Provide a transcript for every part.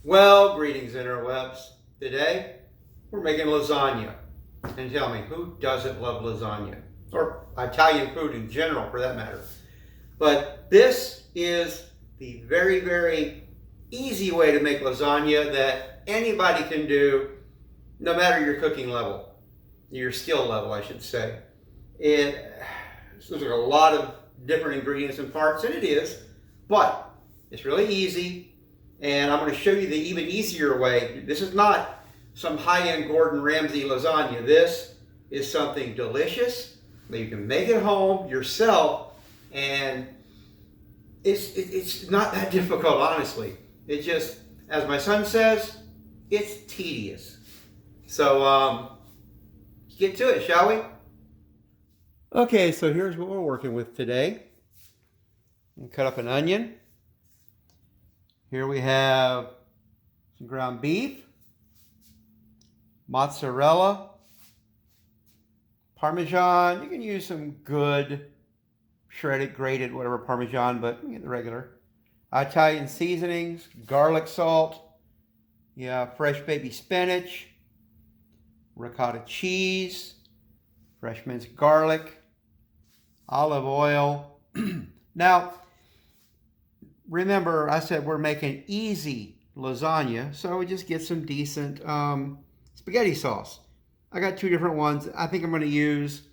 Well, greetings interwebs. Today, we're making lasagna. And tell me, who doesn't love lasagna? Or Italian food in general, for that matter. But this is the very, very easy way to make lasagna that anybody can do, no matter your cooking level, your skill level, I should say. There's a lot of different ingredients and parts, and it is, but it's really easy. And I'm going to show you the even easier way. This is not some high-end Gordon Ramsay lasagna. This is something delicious that you can make at home yourself, and it's not that difficult, honestly. It just, as my son says, it's tedious. So let's get to it, shall we? Okay, so here's what we're working with today. Cut up an onion. Here we have some ground beef, mozzarella, Parmesan. You can use some good shredded, grated, whatever Parmesan, but you get the regular. Italian seasonings, garlic salt, fresh baby spinach, ricotta cheese, fresh minced garlic, olive oil. Now, remember, I said we're making easy lasagna, so we just get some decent spaghetti sauce. I got two different ones. I think I'm going to use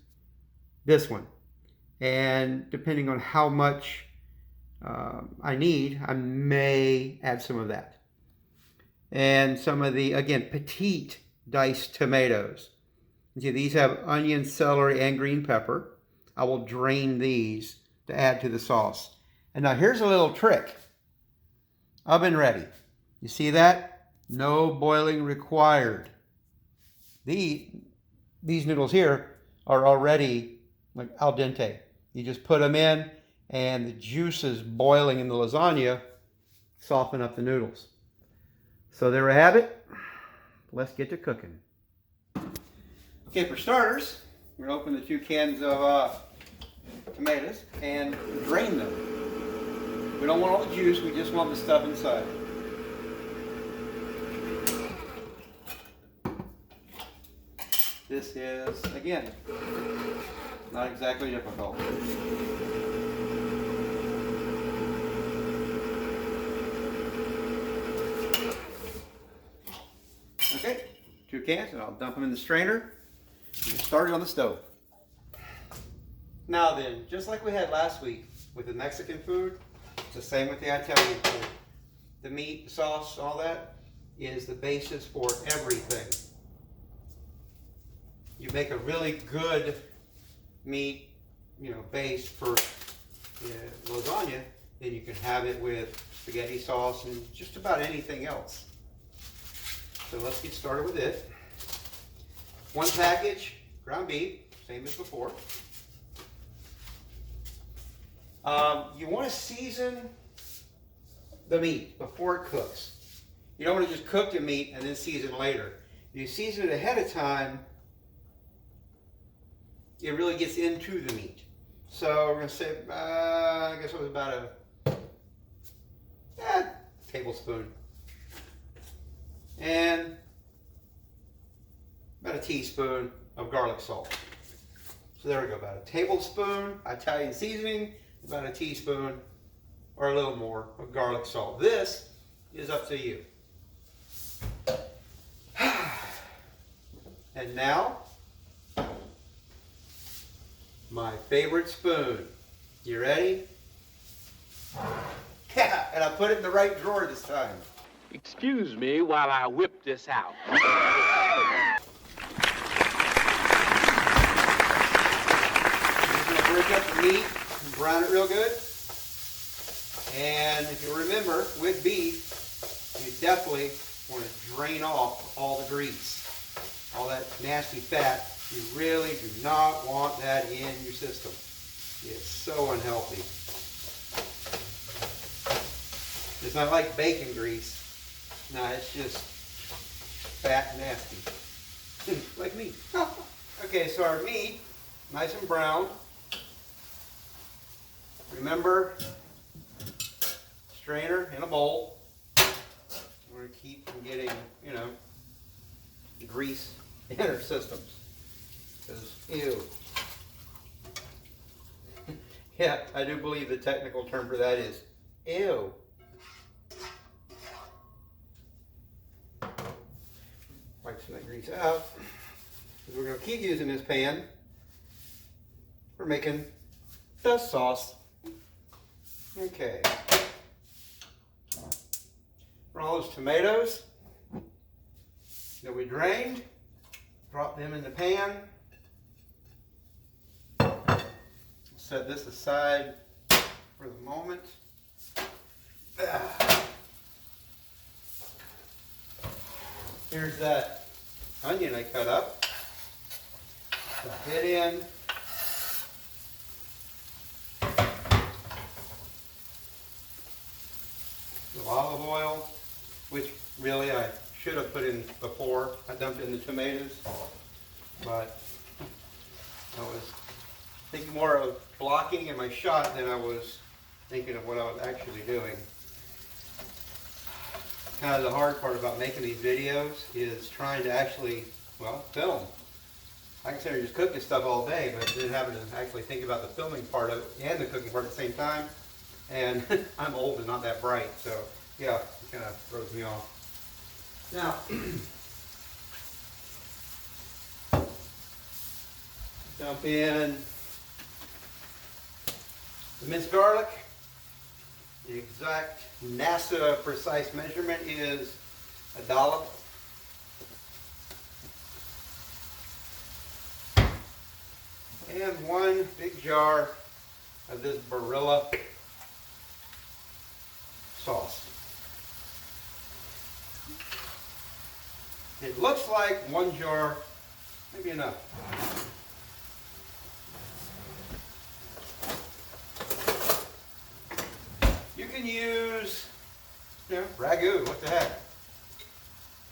this one. And depending on how much I need, I may add some of that. And some of the, again, petite diced tomatoes. See, these have onion, celery, and green pepper. I will drain these to add to the sauce. And now here's a little trick. Oven ready. You see that? No boiling required. These noodles here are already like al dente. You just put them in, and the juices boiling in the lasagna soften up the noodles. So there we have it. Let's get to cooking. Okay, for starters, we're going to open the 2 cans of tomatoes and drain them. We don't want all the juice, we just want the stuff inside. This is, again, not exactly difficult. Okay, 2 cans, and I'll dump them in the strainer and get started on the stove. Now then, just like we had last week with the Mexican food, it's the same with the Italian food. The meat, the sauce, all that is the basis for everything. You make a really good meat, base for lasagna, then you can have it with spaghetti sauce and just about anything else. So let's get started with it. 1 package ground beef, same as before. You want to season the meat before it cooks. You don't want to just cook the meat and then season later. If you season it ahead of time, it really gets into the meat. So we're going to say, I guess it was about a tablespoon. And about a teaspoon of garlic salt. So there we go, about a tablespoon Italian seasoning, about a teaspoon or a little more of garlic salt. This is up to you. And now, my favorite spoon. You ready? Yeah, and I put it in the right drawer this time. Excuse me while I whip this out. Just gonna break up the meat and brown it real good. And if you remember, with beef, you definitely want to drain off all the grease, all that nasty fat. You really do not want that in your system. It's so unhealthy. It's not like bacon grease. No, it's just fat and nasty. Like me. Okay, so our meat, nice and brown. Remember, strainer in a bowl. We're going to keep inner systems. Because, ew. Yeah, I do believe the technical term for that is ew. Wipe some of that grease out. Because we're going to keep using this pan. We're making the sauce. Okay. For all those tomatoes that we drained, drop them in the pan. Set this aside for the moment. Here's that onion I cut up. Drop it in. Some olive oil, which really I should have put in before I dumped in the tomatoes, but I was thinking more of blocking in my shot than I was thinking of what I was actually doing. Kind of the hard part about making these videos is trying to actually, well, film. I consider just cooking stuff all day, but then having to actually think about the filming part of it and the cooking part at the same time. And I'm old and not that bright, so yeah, it kind of throws me off. Now, dump in the minced garlic. The exact NASA precise measurement is a dollop. And one big jar of this Barilla sauce. It looks like one jar, maybe enough. You can use, ragu, what the heck.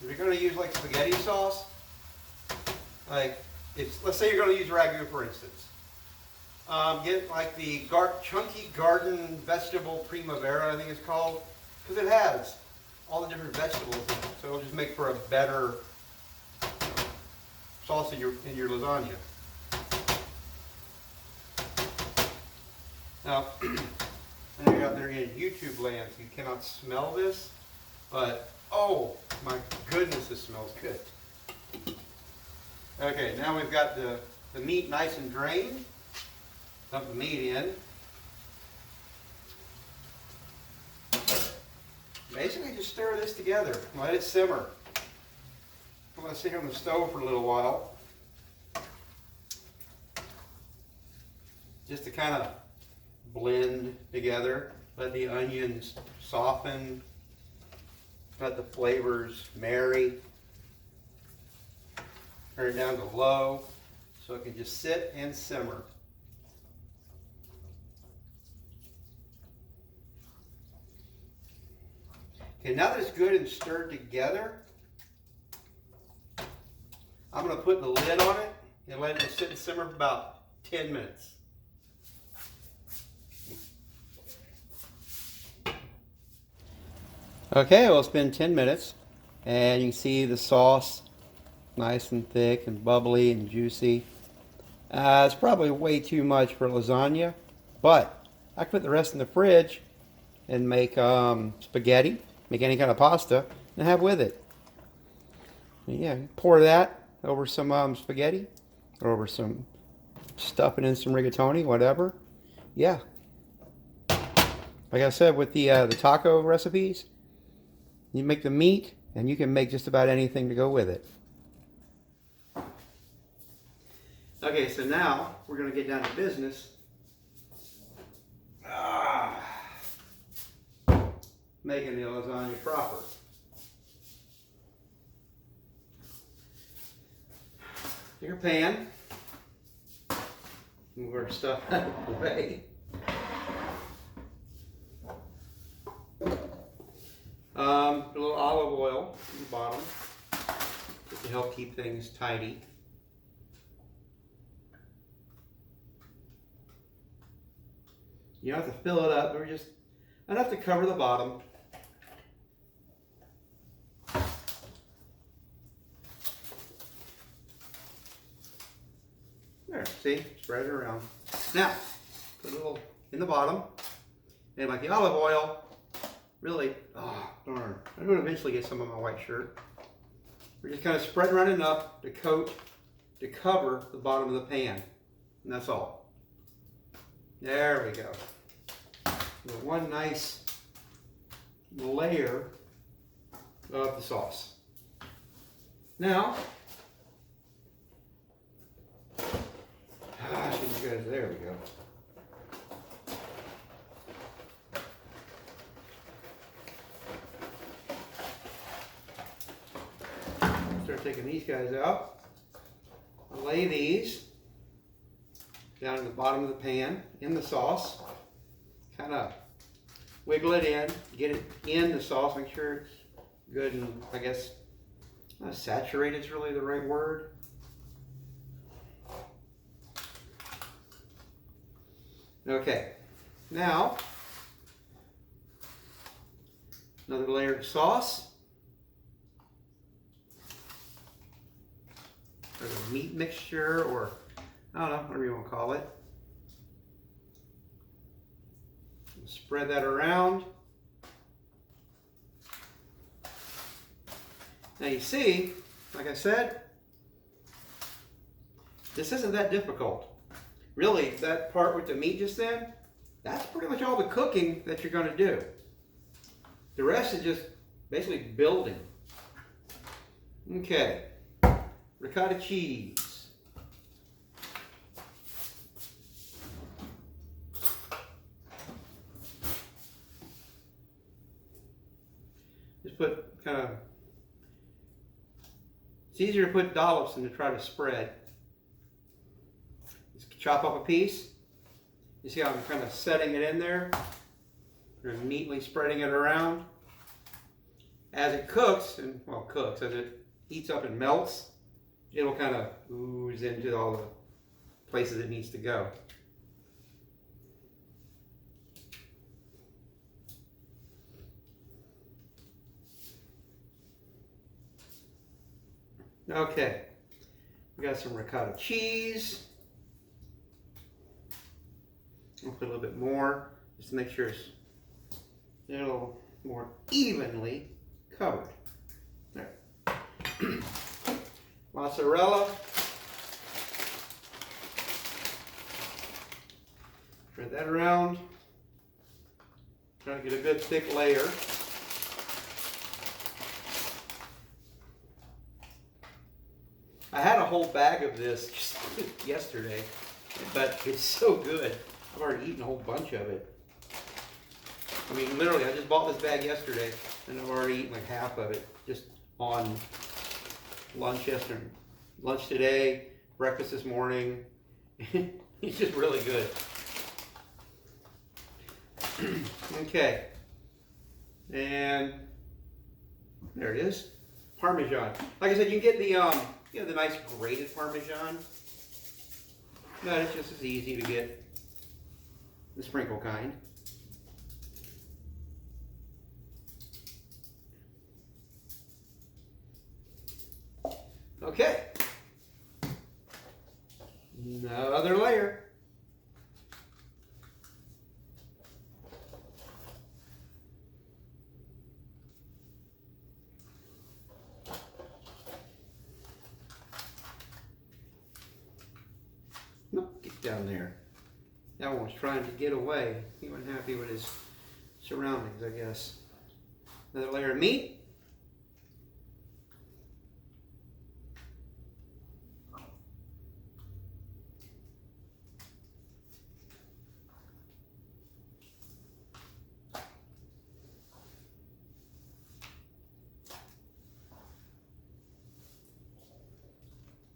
If you're going to use like spaghetti sauce, like, let's say you're going to use ragu for instance. Get like the Chunky Garden Vegetable Primavera, I think it's called, because it has all the different vegetables in it. So it'll just make for a better sauce in your lasagna. Now, I know you're out there in YouTube land, so you cannot smell this, but oh my goodness, this smells good. Okay, now we've got the meat nice and drained. Dump the meat in. Basically just stir this together. Let it simmer. I'm going to sit here on the stove for a little while. Just to kind of blend together. Let the onions soften. Let the flavors marry. Turn it down to low so it can just sit and simmer. Okay, now that it's good and stirred together, I'm going to put the lid on it and let it sit and simmer for about 10 minutes. Okay, well, it's been 10 minutes, and you can see the sauce nice and thick and bubbly and juicy. It's probably way too much for lasagna, but I can put the rest in the fridge and make spaghetti, make any kind of pasta, and have with it. And yeah, pour that over some spaghetti, or over some stuffing in some rigatoni, whatever. Yeah. Like I said, with the taco recipes, you make the meat, and you can make just about anything to go with it. Okay, so now we're going to get down to business. Making the lasagna proper. Take your pan. Move our stuff out of the way. Put a little olive oil at the bottom just to help keep things tidy. You don't have to fill it up, but just enough to cover the bottom. See, spread it around. Now, put a little in the bottom. And like the olive oil, really, oh darn, I'm going to eventually get some on my white shirt. We're just kind of spreading around enough to cover the bottom of the pan. And that's all. There we go. With one nice layer of the sauce. Now, you guys, there we go. Start taking these guys out. I'll lay these down in the bottom of the pan in the sauce. Kind of wiggle it in, get it in the sauce, make sure it's good and I guess saturated is really the right word. Okay, now another layer of sauce. Or a meat mixture, or I don't know, whatever you want to call it. Spread that around. Now you see, like I said, this isn't that difficult. Really, that part with the meat just then, that's pretty much all the cooking that you're going to do. The rest is just basically building. Okay, ricotta cheese. Just put kind of, it's easier to put dollops than to try to spread. Just chop up a piece. You see how I'm kind of setting it in there? And neatly spreading it around. As it cooks, and well, cooks, as it heats up and melts, it'll kind of ooze into all the places it needs to go. Okay, we got some ricotta cheese. I'll put a little bit more just to make sure it's a little more evenly covered. There. Mozzarella. Spread that around. Try to get a good thick layer. I had a whole bag of this just yesterday, but it's so good. I've already eaten a whole bunch of it. I mean, literally, I just bought this bag yesterday, and I've already eaten like half of it just on lunch yesterday, lunch today, breakfast this morning. It's just really good. Okay, and there it is, Parmesan. Like I said, you can get the nice grated Parmesan, but it's just as easy to get the sprinkle kind. Okay, another layer. Nope, get down there. That one was trying to get away. He wasn't happy with his surroundings, I guess. Another layer of meat.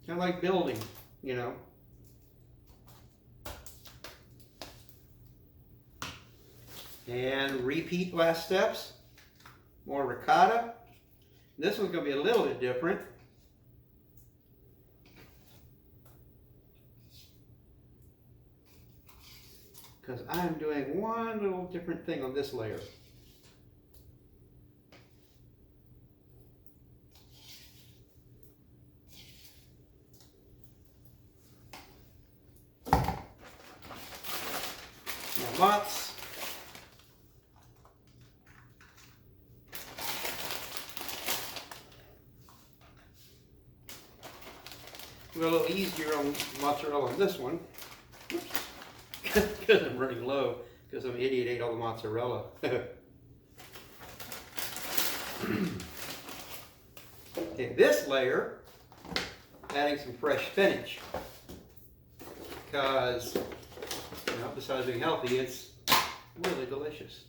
Kind of like building, you know. And repeat last steps. More ricotta. This one's going to be a little bit different. Because I'm doing one little different thing on this layer. mozz. We're a little easier on mozzarella on this one. Because I'm running low, because some idiot ate all the mozzarella. Okay, this layer, adding some fresh spinach. Because, you know, besides being healthy, it's really delicious.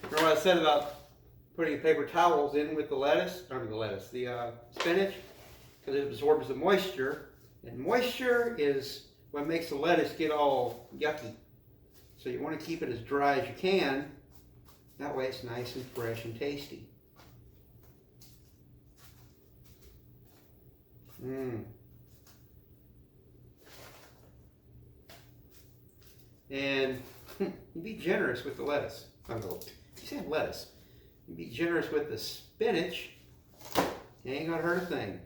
Remember what I said about putting paper towels in with the lettuce? The spinach? Because it absorbs the moisture. And moisture is what makes the lettuce get all yucky. So you want to keep it as dry as you can. That way it's nice and fresh and tasty. And you be generous with the lettuce. You said lettuce. You be generous with the spinach. It ain't gonna hurt a thing.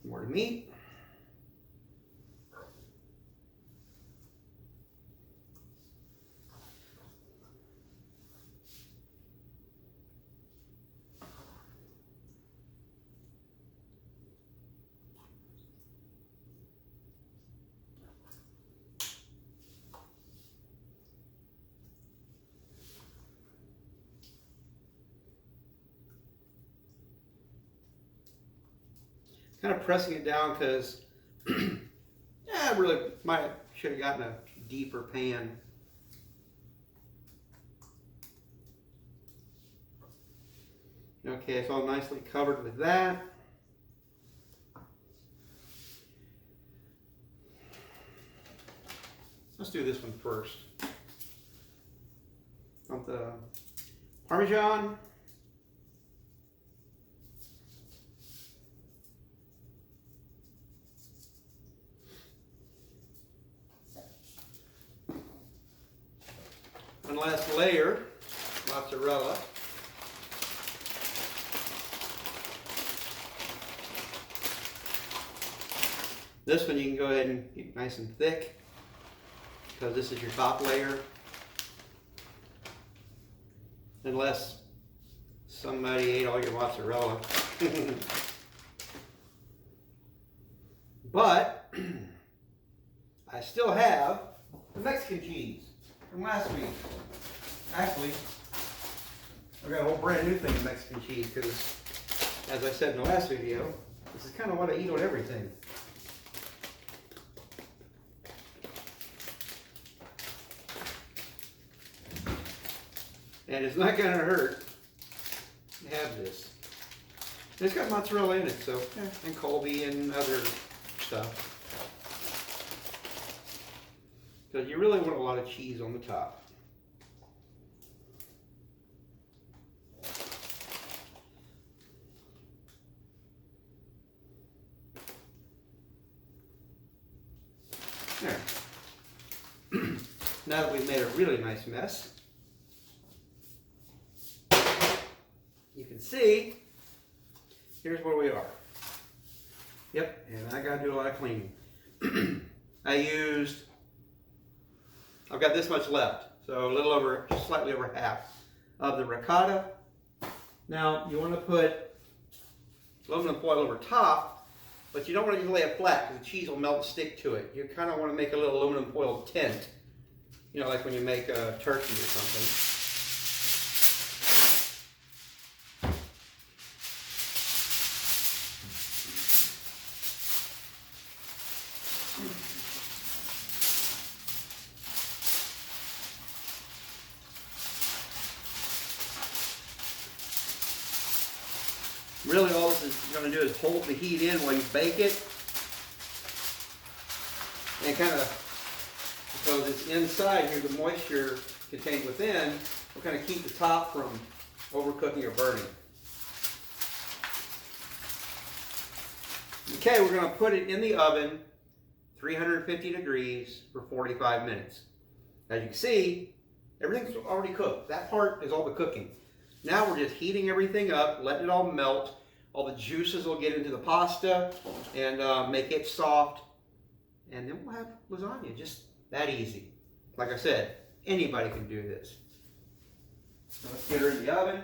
More meat. Kind of pressing it down because I really should have gotten a deeper pan. Okay, it's all nicely covered with that. Let's do this one first. Want the Parmesan. One last layer, mozzarella. This one you can go ahead and keep nice and thick because this is your top layer. Unless somebody ate all your mozzarella. But I still have the Mexican cheese from last week. Actually, I've got a whole brand new thing of Mexican cheese because, as I said in the last video, this is kind of what I eat on everything. And it's not going to hurt to have this. It's got mozzarella in it, so, and Colby and other stuff. Because you really want a lot of cheese on the top. There. Now that we've made a really nice mess, you can see, here's where we are. Yep, and I gotta do a lot of cleaning. I've got this much left, so a little over, just slightly over half of the ricotta. Now, you want to put aluminum foil over top, but you don't want to just lay it flat because the cheese will melt and stick to it. You kind of want to make a little aluminum foil tint, you know, like when you make a turkey or something. Really all this is going to do is hold the heat in while you bake it. And kind of, because it's inside here, the moisture contained within will kind of keep the top from overcooking or burning. Okay, we're going to put it in the oven, 350 degrees for 45 minutes. As you can see, everything's already cooked. That part is all the cooking. Now we're just heating everything up, letting it all melt. All the juices will get into the pasta and make it soft. And then we'll have lasagna, just that easy. Like I said, anybody can do this. So let's get her in the oven.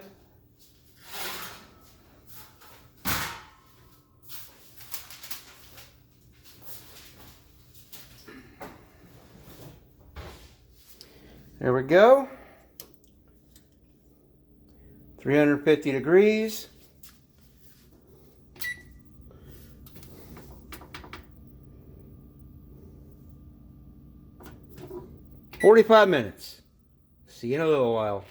There we go. 350 degrees. "45 minutes. See you in a little while."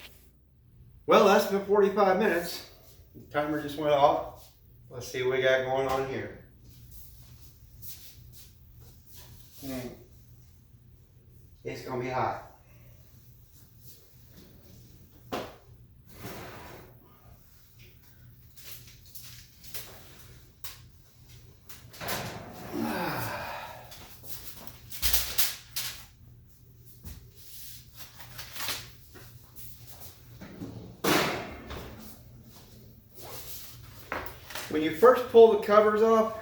Well, that's been 45 minutes. The timer just went off. Let's see what we got going on here. It's gonna be hot. When you first pull the covers off,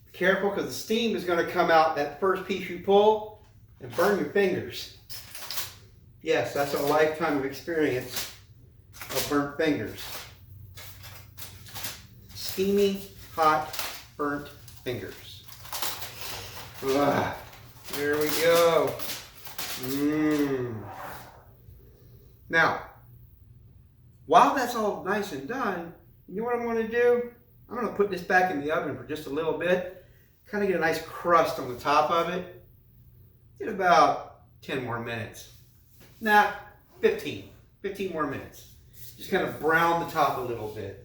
be careful because the steam is going to come out that first piece you pull and burn your fingers. Yes, that's a lifetime of experience of burnt fingers. Steamy, hot, burnt fingers. Ugh. There we go. Now, while that's all nice and done, you know what I'm going to do? I'm going to put this back in the oven for just a little bit. Kind of get a nice crust on the top of it. Get about 10 more minutes. Nah, 15. 15 more minutes. Just kind of brown the top a little bit.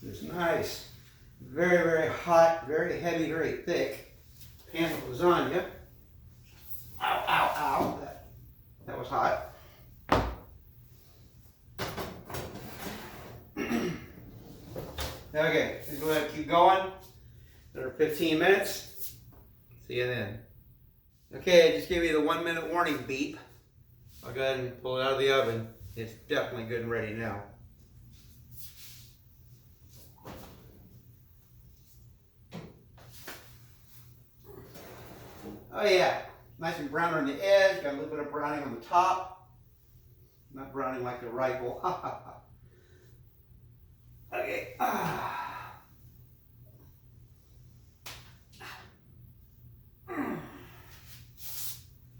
It's nice, very, very hot, very heavy, very thick pan of lasagna. Ow, ow, ow. That was hot. Okay, let's go ahead and keep going. Another 15 minutes. See you then. Okay, I just gave you the 1 minute warning beep. I'll go ahead and pull it out of the oven. It's definitely good and ready now. Oh yeah, nice and brown on the edge, got a little bit of browning on the top. Not browning like a rifle. Okay.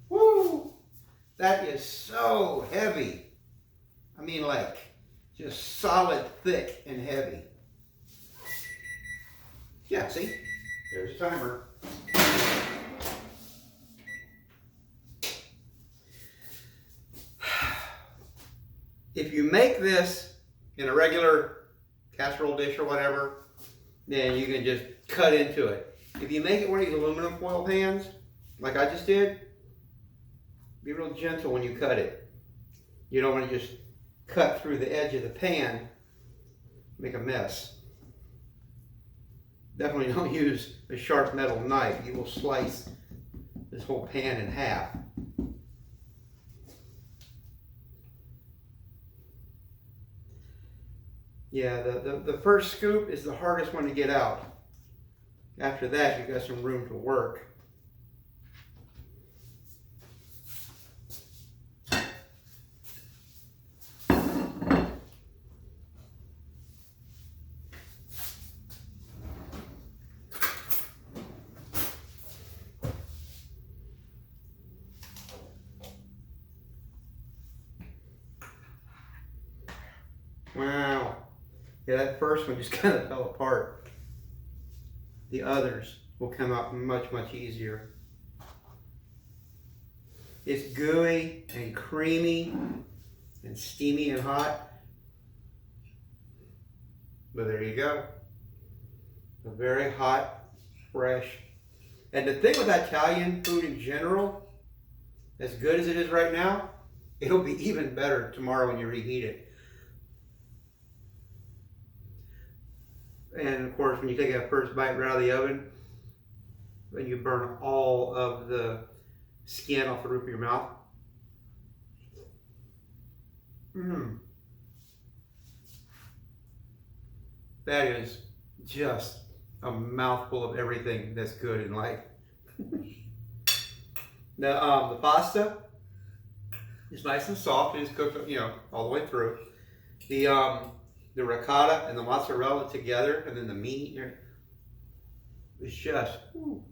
Woo! That is so heavy. I mean, like, just solid, thick, and heavy. Yeah, see? There's a timer. If you make this in a regular casserole dish or whatever, then you can just cut into it. If you make it one of these aluminum foil pans, like I just did, be real gentle when you cut it. You don't want to just cut through the edge of the pan, make a mess. Definitely don't use a sharp metal knife. You will slice this whole pan in half. Yeah, the first scoop is the hardest one to get out. After that, you've got some room to work. Wow. Yeah, that first one just kind of fell apart. The others will come out much, much easier. It's gooey and creamy and steamy and hot. But there you go. A very hot, fresh. And the thing with Italian food in general, as good as it is right now, it'll be even better tomorrow when you reheat it. And of course, when you take that first bite right out of the oven, then you burn all of the skin off the roof of your mouth. That is just a mouthful of everything that's good in life. The pasta is nice and soft. It's cooked, all the way through. The ricotta and the mozzarella together, and then the meat. It's just. Ooh.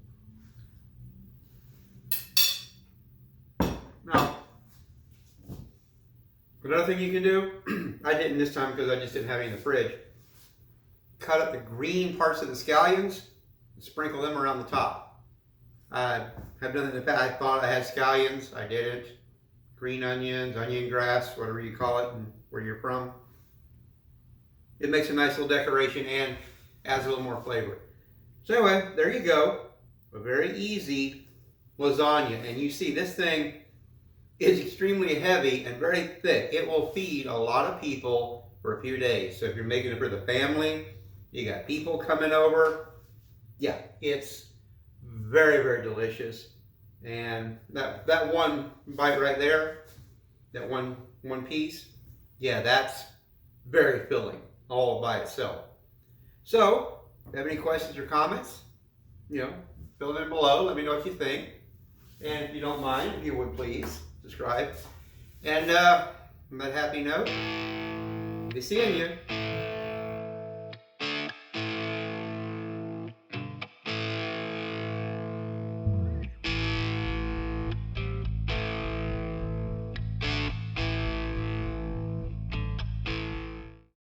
Now, another thing you can do, I didn't this time because I just didn't have any in the fridge. Cut up the green parts of the scallions and sprinkle them around the top. I have done it in the past. I thought I had scallions. I didn't. Green onions, onion grass, whatever you call it, and where you're from. It makes a nice little decoration and adds a little more flavor. So anyway, there you go. A very easy lasagna. And you see this thing is extremely heavy and very thick. It will feed a lot of people for a few days. So if you're making it for the family, you got people coming over. Yeah, it's very, very delicious. And that one bite right there, that one piece, yeah, that's very filling all by itself. So, if you have any questions or comments, fill them in below. Let me know what you think. And if you don't mind, if you would please subscribe. And on that happy note, I'll be seeing you.